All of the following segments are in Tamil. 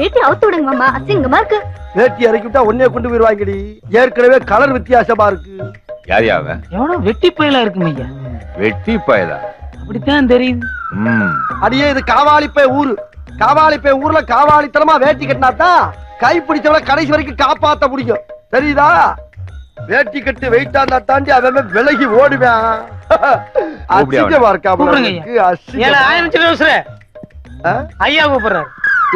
வேட்டி அவுத்து விடுங்க மாமா, அசிங்கமா இருக்கு. வேட்டி இறக்கி விட்டா ஒன்னே கொண்டு போயிருவாங்கடி. ஏற்கனவே கலர் வித்தியாசமா இருக்கு. யாரியா அவன்? எவனோ வெட்டி பயலா இருக்கும் ஐயா. வெட்டி பயலா? அப்படித்தான் தெரியுது. அடியே இது காவாலிப்பை ஊரு. காவாலிப்பை ஊர்ல காவாலித்தனமா வேட்டி கட்டினாதான் கை பிடிச்சவள கடைசி வரைக்கும் காப்பாத்த முடியும். தெரியுதா? வேட்டி கட்டு வெயிட்டா இருந்தா தாண்டி அவன் விலகி ஓடுவேன். அசிங்கமா இருக்கா? ஐயா கூப்பிடுறாரு.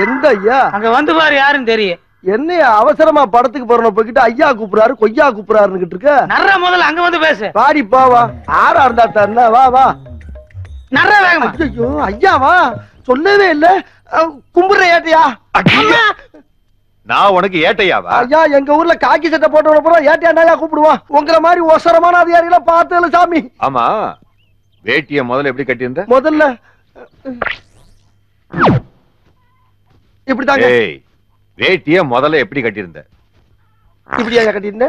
எந்த ஐயா? அங்க வந்து பாரு யாருன்னு தெரியும். என்ன அவசரமா படத்துக்கு போறோம் போய்கிட்டு ஐயா கூப்பிடுறாரு கொய்யா கூப்பிடுறாருன்னு இருக்க. நர்ற முதல்ல அங்க வந்து பேசு. பாடி பாவா ஆறா இருந்தா தரல. வா வா நர்ற வேகமா. ஐயோ ஐயாவா சொல்லவே இல்ல. கும்பிடுற ஏட்டையா? நான் உனக்கு ஏட்டையாவா? ஐயா எங்க ஊர்ல காக்கி சட்டை போட்டு போறோம் ஏட்டையா கூப்பிடுவான். உங்களை மாதிரி ஒசரமான அதிகாரிகளை பார்த்தல சாமி. ஆமா வேட்டிய முதல்ல எப்படி கட்டியிருந்த? முதல்ல இப்படிதாங்க. வேட்டிய முதல்ல எப்படி கட்டியிருந்த? இப்படியா கட்டியிருந்த?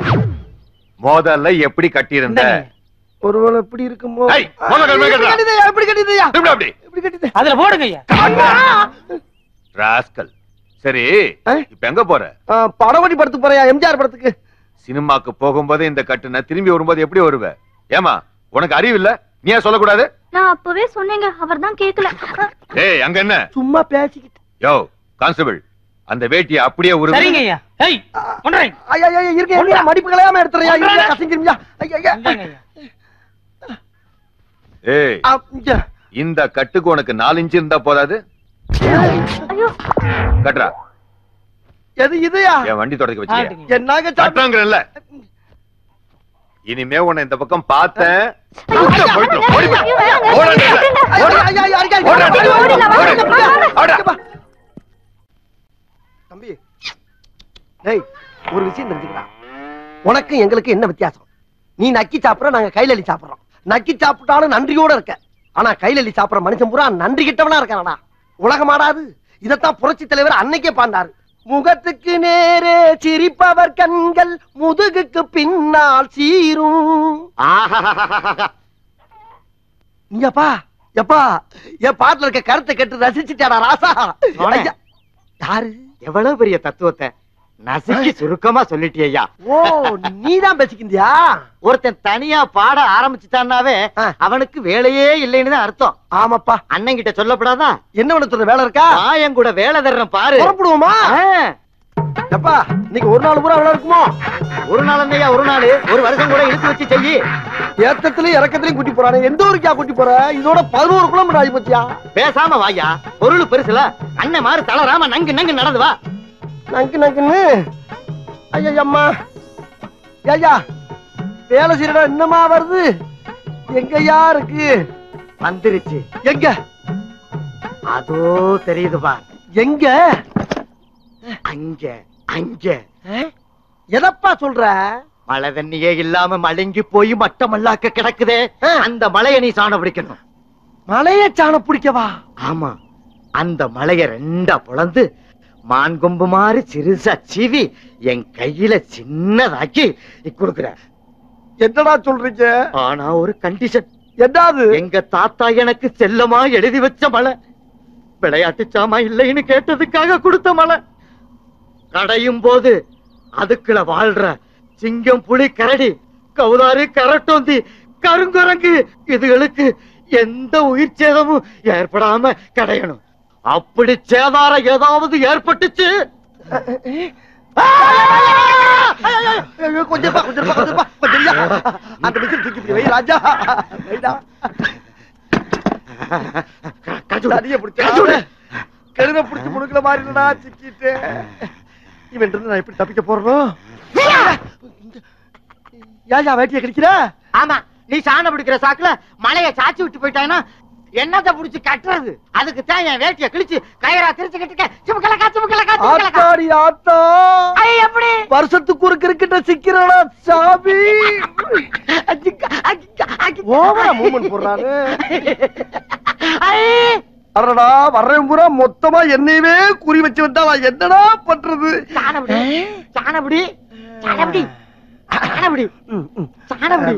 முதல்ல எப்படி கட்டியிருந்த? ஒருவேளை எப்படி இருக்குமோ? எப்படி கட்டியதையா? அதுல போடுங்க ஐயா. ராஸ்கல். சரி இப்ப எங்க போற? படவடி படத்துக்கு போறியா? எம்ஜிஆர் படத்துக்கு. சினிமாக்கு போகும்போது இந்த கட்டுன திரும்பி வரும்போது எப்படி வருவ? ஏமா உனக்கு அறிவு இல்ல? நீ ஏன் சொல்லக்கூடாது? நான் அப்பவே சொன்னேங்க, அவர் தான் கேக்கல. ஏய் அங்க என்ன சும்மா பேசிக்கிட்டு. யோ கான்ஸ்டபிள் அந்த வேட்டியை அப்படியே உருவு. சரிங்க ஐயா. ஏய் ஒன்றரை. ஐயா ஐயா இருங்க மடிப்பு கலையாம எடுத்துறியா? இருங்க கசிங்கிருமியா. ஐயா ஐயா. ஏய் இந்த கட்டுக்கு உனக்கு 4 இன்ச் இருந்தா போதாது? ஐயோ கட்றா. எது இதுயா? என் வண்டி தொடக்க வச்சியா? என்னங்க கட்டறங்கறல்ல. இனிமே உன்னை இந்த பக்கம் பார்த்தேன். தம்பி டேய் ஒரு விஷயம் தெரிஞ்சுக்கடா. உனக்கு எங்களுக்கு என்ன வித்தியாசம்? நீ நக்கி சாப்பிடுற, நாங்க கையில அள்ளி சாப்பிடுறோம். நக்கி சாப்பிட்டாலும் நன்றியோட இருக்க. ஆனா கையில அள்ளி சாப்பிடுற மனுஷன் பூரா நன்றி கிட்டவனா இருக்கானடா. உலகமாடாது. இதத்தான் புரட்சி தலைவர் அன்னைக்கே பாண்டாரு. முகத்துக்கு நேரே சிரிப்பவர் கண்கள் முதுகுக்கு பின்னால் சீரும். நீப்பா எப்பா என் பாட்டுல இருக்க கருத்தை கேட்டு ரசிச்சுட்டாடா ராசா. யாரு? எவ்வளவு பெரிய தத்துவத்தை நசுக்கி சுருக்கமா சொல்லிட்டியா? ஓ நீதான் பேசிக்கிந்தியா? ஒருத்தன் தனியா பாட ஆரம்பிச்சுட்டான்னாவே அவனுக்கு வேலையே இல்லைன்னு தான் அர்த்தம். ஆமாப்பா. அண்ணன் கிட்ட சொல்லப்படாதா? என்ன உனக்கு வேலை இருக்கா? என் கூட வேலை தர்றேன் பாரு. புறப்படுவோமா? எப்பா இன்னைக்கு ஒரு நாள் பூரா வேலை இருக்குமோ? ஒரு நாள் என்னையா ஒரு நாள், ஒரு வருஷம் கூட இழுத்து வச்சு செய்யி. ஏத்தத்திலயும் இறக்கத்திலயும் கூட்டி போறானே. எந்த ஊருக்கா கூட்டி போற? இதோட 11 கிலோமீட்டர் ஆகி போச்சியா? பேசாம வாயா. பொருள் பெருசுல அண்ணன் மாதிரி தளராம நங்கு நங்கு நடந்து வா. நங்கு நங்குன்னு ஐயா அம்மா ஐயா வேலை செய்யறா என்னமா வருது? எங்கயா இருக்கு? வந்துருச்சு. எங்க? அதோ தெரியுது பா. எங்க? அங்க அங்க. எதப்பா சொல்ற? மழை தண்ணியே இல்லாம மழுங்கி போய் மட்டமல்லாக்க கிடக்குதே, அந்த மலையை நீ சாண பிடிக்கணும். மலைய சாண பிடிக்கவா? ஆமா. அந்த மலைய ரெண்டா பொளந்து மான்கொம்பு மாதிரி சிறுசா சீவி என் கையில சின்னதாக்கி கொடுக்குற. என்னடா சொல்றீங்க? ஆனா ஒரு கண்டிஷன். என்னது? எங்க தாத்தா எனக்கு செல்லமா எழுதி வச்ச மலை. விளையாட்டு சாமா இல்லைன்னு கேட்டதுக்காக கொடுத்த மலை. கடையும் போது அதுக்குள்ள வாழ்ற சிங்கம், புலி, கரடி, கவுதாரி, கரட்டோந்தி, கருங்குரங்கு இதுகளுக்கு எந்த உயிர் சேதமும் ஏற்படாம கடையணும். அப்படி சேதாரம் ஏதாவது ஏற்பட்டுச்சு கருணை பிடிச்சு முடுக்கிற மாதிரி சிக்கிட்டு இவன் நான் எப்படி தப்பிக்க போறோம்? ஏயா வேட்டிய கிடைக்கிற? ஆமா நீ சாண பிடிக்கிற சாக்குல மலைய சாச்சி விட்டு போயிட்டானா என்னத்தை புடிச்சு கட்டுறது? அதுக்கு தான் என் வேட்டிய கிழிச்சு கயிறா திரிச்சு கட்டிக்க. எப்படி வருஷத்துக்கு ஒரு கிரிக்கெட்ட சிக்கிறடா சாமி. ஓவரா மூவ்மெண்ட் போடுறாரு. அடடா வர்றேன் பூரா மொத்தமா என்னையவே குறி வச்சு வந்தா என்னடா பண்றது? சாணபடி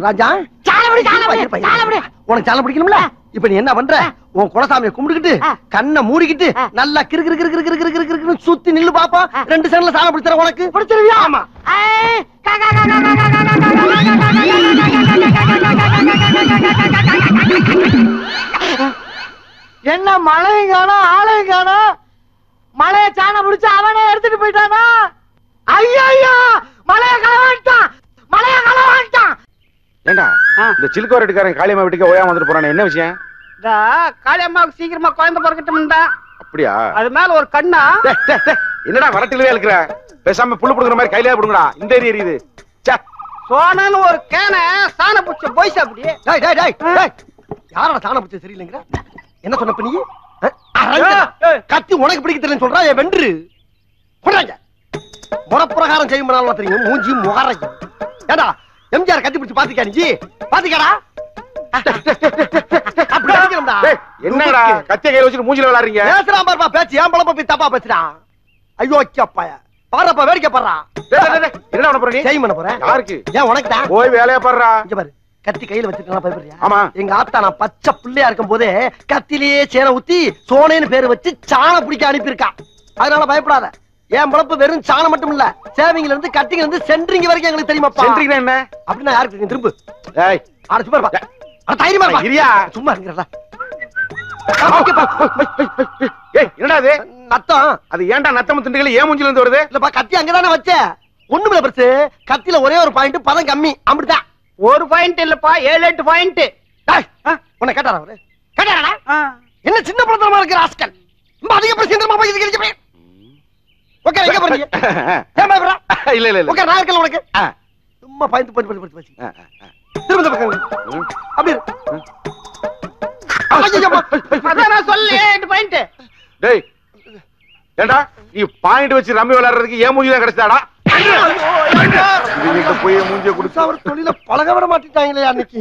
ராஜா உனக்கு சாலை பிடிக்கணும்ல? இப்ப நீ என்ன பண்ற உன் குலசாமியை கும்பிட்டுக்கிட்டு கண்ணை மூடிக்கிட்டு நல்லா கிறு கிறு கிறு கிறு கிறு கிறு கிறு கிறுன்னு சுத்தி நில்லு பாப்பா 2 செகண்ட்ல சாணம் பிடிச்சற உனக்கு பிடிச்சிருவியா ஆமா என்ன மழையும் காணோம் ஆளையும் காணோம் மழைய சாணம் பிடிச்சு அவனே எடுத்துட்டு போயிட்டானா ஐயா மழைய களவாண்டான் மழைய களவாண்டான் ஏண்டா இந்த சிலுக்கோரட்டுக்காரன் காளியம்மா வீட்டுக்கு ஓயாம வந்துட்டு போறானே என்ன விஷயம் காளியம்மாவுக்கு சீக்கிரமா குழந்தை பிறக்கட்டும்டா அப்படியா அது மேல ஒரு கண்ணா என்னடா வரட்டிலே இருக்கிற பேசாம புல்லு புடுங்குற மாதிரி கையிலே புடுங்கடா இந்த ஏரி எரியுது சோனன்னு ஒரு கேனை சாண புடிச்ச போய் சாப்பிடி டேய் டேய் டேய் டேய் யாரோட சாணம் பிடிச்ச சரியில்லைங்கற என்ன சொன்னப்ப நீ கத்தி உனக்கு பிடிக்க தெரியலன்னு சொல்றா ஏ வென்று போறாங்க முறப்பிரகாரம் செய்யும்னால தெரியும் மூஞ்சி முகரைக்கு ஏடா எம்ஜிஆர் கத்தி பிடிச்சு பாத்திக்கா நீ பாத்திக்காடா அப்படி அடிக்கிறோம்டா என்னடா கத்திய கையில வச்சுட்டு மூஞ்சில விளையாடுறீங்க பேசுறான் பாருப்பா பேச்சு ஏன் பழப்ப போய் தப்பா பேசுறான் ஐயோ அப்பாயா பாருப்பா வேடிக்கை பாடுறா என்ன பண்ண போற நீ செய்ய பண்ண போறேன் யாருக்கு ஏன் உனக்கு தான் போய் வேலையா பாடுறா இங்க பாரு கத்தி கையில வச்சிருக்கா பயப்படுறியா ஆமா எங்க ஆத்தா நான் பச்சை பிள்ளையா இருக்கும் போதே கத்திலேயே சேனை ஊத்தி சோனேன்னு பேரு வச்சு சாணம் பிடிக்க அனுப்பியிருக்கா அதனால பயப்படாத என் பழப்பு வெறும் சாணம் மட்டும் இல்ல சேவிங்ல இருந்து கட்டிங்ல இருந்து சென்ட்ரிங் வரைக்கும் எங்களுக்கு தெரியுமாப்பா சென்ட்ரிங் என்ன அப்படின்னா யாருக்கு தெரியும் திரும்ப ஏய் ஆட சும்மா இருப்பா அட தைரியமா இருப்பா இரியா சும்மா இருங்கடா ஏய் என்னடா இது நத்தம் அது ஏன்டா நத்தம் திண்டுகள் ஏன் மூஞ்சில இருந்து வருது இல்லப்பா கத்தி அங்கதானே வச்ச ஒண்ணுமில்ல பெருசு கத்தில ஒரே ஒரு பாயிண்ட் பதம் கம்மி அப்படிதான் ஒரு பாயிண்ட் இல்லப்பா 7-8 பாயிண்ட் உன்னை கேட்டாரா அவரு கேட்டாரா என்ன சின்ன பழத்தனமா இருக்கிற ஆஸ்கல் ரொம்ப அதிக பிரச்சனை போய் இது கிடைச்சு ஓகே எங்க போறீங்க ஏன் பயப்படுறா இல்ல இல்ல இல்ல ஓகே நான் இருக்கல உனக்கு சும்மா பாயிண்ட் பண்ணி திரும்ப இந்த பக்கம் அப்படி அதான் நான் சொல்லு 8 பாயிண்ட் டேய் ஏண்டா நீ பாயிண்ட் வச்சு ரம்மி விளையாடுறதுக்கு ஏன் மூஞ்சி தான் கிடைச்சாடா இவங்கிட்ட போய் மூஞ்சிய குடுத்து அவர் தொழில பழக விட மாட்டேங்கிறாங்களே அன்னைக்கு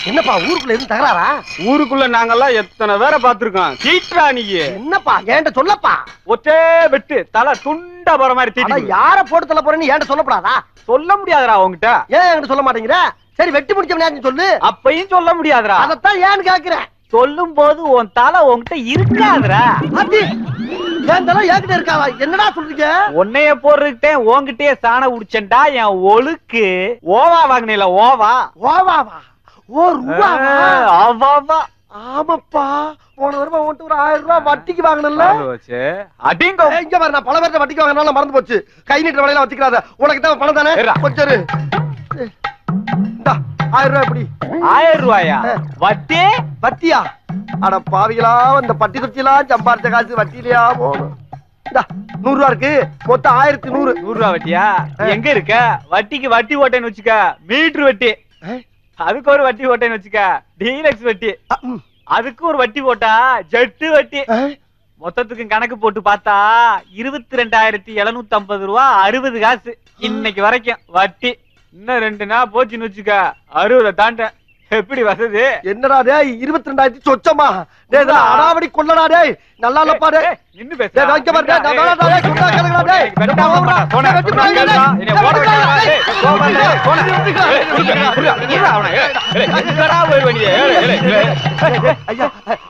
என்னப்பா ஊருக்குள்ள இருந்து தகராறா ஊருக்குள்ள நாங்கெல்லாம் எத்தனை பேரை பாத்துருக்கோம் தீட்டுறா நீ என்னப்பா ஏன்ட்ட சொல்லப்பா ஒற்றே வெட்டு தலை துண்டா போற மாதிரி அட தீட்டு யார போட்டு தள்ள போறேன்னு ஏன்ட்ட சொல்லப்படாதா சொல்ல முடியாதுடா உன்கிட்ட ஏன் என்கிட்ட சொல்ல மாட்டேங்கிற சரி வெட்டி முடிச்சவனே சொல்லு அப்பையும் சொல்ல முடியாதுடா அதத்தான் ஏன்னு கேக்குறேன் சொல்லும் போது உன் தலை உன்கிட்ட இருக்காதுடா அடி ஏன் தலை என்கிட்ட இருக்காவா என்னடா சொல்றீங்க உன்னைய போறதுக்கிட்டே உன்கிட்டயே சாண உடிச்சேன்டா என் ஒழுக்கு ஓவா வாங்கினீல ஓவா ஓவாவா ஓ ரூபாவா அவாவா ஆமாப்பா போன தடவை உன்கிட்ட ஒரு 1000 ரூபாய் வட்டிக்கு வாங்கினல அடிங்க இங்க பாரு நான் பல பேர்ட்ட வட்டிக்கு வாங்கினால மறந்து போச்சு கை நீட்டுற வேலையில வச்சுக்கிறாத உனக்கு தான் பணம் தானே கொஞ்சம் இந்தா 1000 ரூபாய் எப்படி 1000 ரூபாயா வட்டி வட்டியா அட பாவிகளா இந்த பட்டி தொட்டிலாம் சம்பாரிச்ச காசு வட்டியிலையா போகணும் இந்தா 100 ரூபா இருக்கு மொத்தம் 1100 100 ரூபா வட்டியா எங்க இருக்க வட்டிக்கு வட்டி ஓட்டேன்னு வச்சுக்க மீட்டர் வட்டி அதுக்கு ஒரு வட்டி போட்டேன்னு வச்சுக்க டீலக்ஸ் வட்டி அதுக்கு ஒரு வட்டி போட்டா ஜெட்டு வட்டி மொத்தத்துக்கு கணக்கு போட்டு பார்த்தா 22,750 ரூபா 60 காசு இன்னைக்கு வரைக்கும் வட்டி இன்னும் 2 நாள் போச்சுன்னு வச்சுக்க 60 தாண்ட எப்படி வசதி என்னடா டேய் 22,000 சொச்சமா டேய் இதெல்லாம் அடாவடி கொள்ளடா டேய் நல்லா இல்லப்பா டேய் நின்னு பேசு டேய் வைக்க பாரு டேய் நான் டேய் குண்டா கலங்கடா டேய் வெட்டா போடா போடா என்ன ஓட விட்டா டேய் போடா என்னடா போய் வண்டியே ஐயா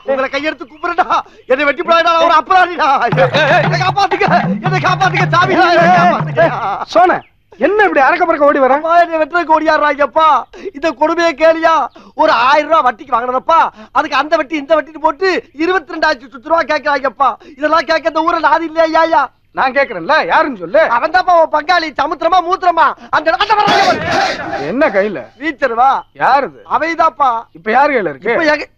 உங்களை கையெடுத்து கும்பிடுடா என்னை வெட்டி போடாடா ஒரு அப்புறாடிடா என்னை காப்பாத்துங்க சாமி சோனே என்ன இப்படி அரக்க பறக்க ஓடி வர என்னை வெட்டுறதுக்கு ஓடியாடுறாங்கப்பா இந்த கொடுமையை கேளியா ஒரு 1000 ரூபாய் வட்டிக்கு வாங்கினப்பா அதுக்கு அந்த வட்டி இந்த வட்டின்னு போட்டு 22,000 ரூபாய் கேட்கறாங்கப்பா இதெல்லாம் கேட்க இந்த ஊர்ல நாதி இல்லையா ஐயா நான் கேக்குறேன்ல யாருன்னு சொல்லு அவன் தான்ப்பா உன் பங்காளி சமுத்திரமா மூத்திரமா அந்த என்ன கையில வீச்சருவா யாருது அவைதாப்பா இப்ப யாரு கையில இருக்கு இப்ப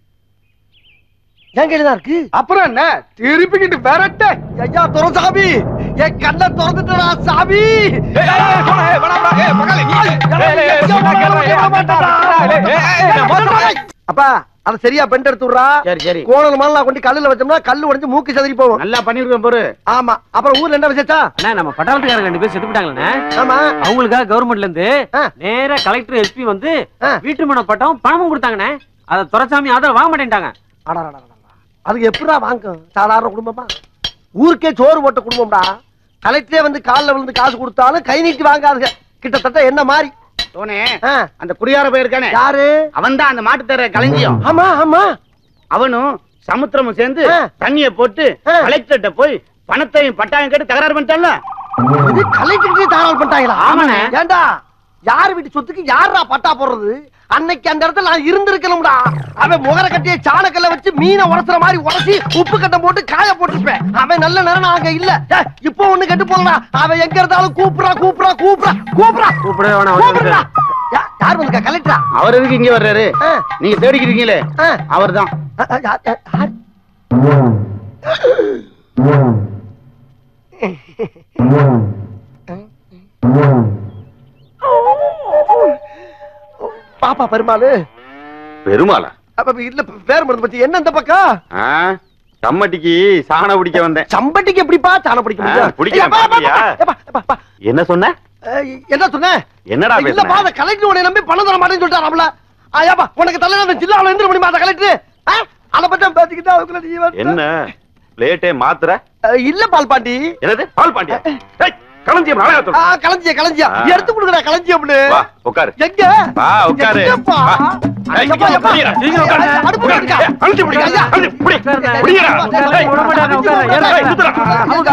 என் கையில தான் இருக்கு அப்புறம் என்ன திருப்பிக்கிட்டு விரட்ட ஐயா துரசாமி என் கண்ணை திறந்துட்டா சாமி அப்பா அத சரியா பெண்ட் எடுத்து விடுறா சரி சரி கோணல் மாலை கொண்டு கல்லுல வச்சோம்னா கல்லு உடைஞ்சு மூக்கு சதுரி போகும் நல்லா பண்ணிருக்கேன் பாரு ஆமா அப்புறம் ஊர்ல என்ன விசேஷா அண்ணா நம்ம பட்டாளத்துக்காரங்க 2 பேர் செத்து போட்டாங்களே ஆமா அவங்களுக்காக கவர்மெண்ட்ல இருந்து நேரா கலெக்டர் எஸ்பி வந்து வீட்டு மன பட்டம் பணமும் கொடுத்தாங்கண்ணே அத துரைசாமி ஆதரவு வாங்க மாட்டேன்ட்டாங்க அதுக்கு எப்படிடா வாங்கும் சாதாரண குடும்பமா ஊருக்கே சோறு போட்ட குடும்பம்டா கலெக்டரே வந்து காலில் விழுந்து காசு கொடுத்தாலும் கை நீட்டி வாங்காதுங்க கிட்டத்தட்ட என்ன மாதிரி சோனே அந்த குடியார போயிருக்கானே யாரு? அவன் தான் அந்த மாட்டு தர களஞ்சியம். ஆமா ஆமா. அவனும் சமுத்திரமும் சேர்ந்து தண்ணிய போட்டு கலெக்டர்கிட்ட போய் பணத்தையும் பட்டாயம் கேட்டு தகராறு பண்ணிட்டான்ல. இது கலெக்டருக்கு தகராறு பண்ணிட்டாங்களா? ஆமாண்ணே. ஏண்டா யார் வீட்டு சொத்துக்கு யாரா பட்டா போடுறது? அன்னைக்கு அந்த இடத்துல நான் இருந்திருக்கணும்டா. அவன் முகர கட்டிய சாணக்கல்ல வச்சு மீனை உரசுற மாதிரி உரசி உப்பு கட்டம் போட்டு காய போட்டுருப்பேன். அவன் நல்ல நேரம் அங்க இல்ல. இப்போ ஒண்ணு கெட்டு போலடா. அவன் எங்க இருந்தாலும் கூப்பிடா கூப்பிடா கூப்பிடா கூப்பிடா கூப்பிடவே கூப்பிடா. யார் வந்திருக்கா? கலெக்டரா? அவர் எதுக்கு இங்க வர்றாரு? நீங்க தேடிக்கிறீங்களே அவர் தான். பாப்பா பெருமாளு. பெருமாளா? இல்ல பேர் மறந்து போச்சு. என்ன இந்த பக்கம்? சம்மட்டிக்கு சாண பிடிக்க வந்தேன். சம்பட்டிக்கு எப்படிப்பா சாண பிடிக்க முடியும்? என்ன சொன்ன? என்ன சொன்ன? என்னடா பேசுற? இல்லப்பா அந்த கலெக்டர் உன்னை நம்பி பணம் தர மாட்டேன்னு சொல்லிட்டாராம்ல. ஆயாப்பா உனக்கு தலையில அந்த ஜில்லாவுல எந்திர முடியுமா அந்த கலெக்டர்? அத பத்தி பேசிக்கிட்டு அதுக்குள்ள நீ வந்து என்ன பிளேட்டே மாத்துற? இல்ல பால் பாண்டி. என்னது பால் பாண்டியா? களஞ்சியம் களஞ்சியம் களஞ்சியம் எடுத்து கொடுங்கடா களஞ்சியம்னு. வா உட்காரு. எங்க? வா உட்காரு. எங்கப்பா? ஐயப்பா சீக்கிரம் உட்காரு. அடுப்பு இருக்கா? களஞ்சியம் பிடிங்க. களஞ்சியம் பிடி. பிடிங்கடா. அவங்க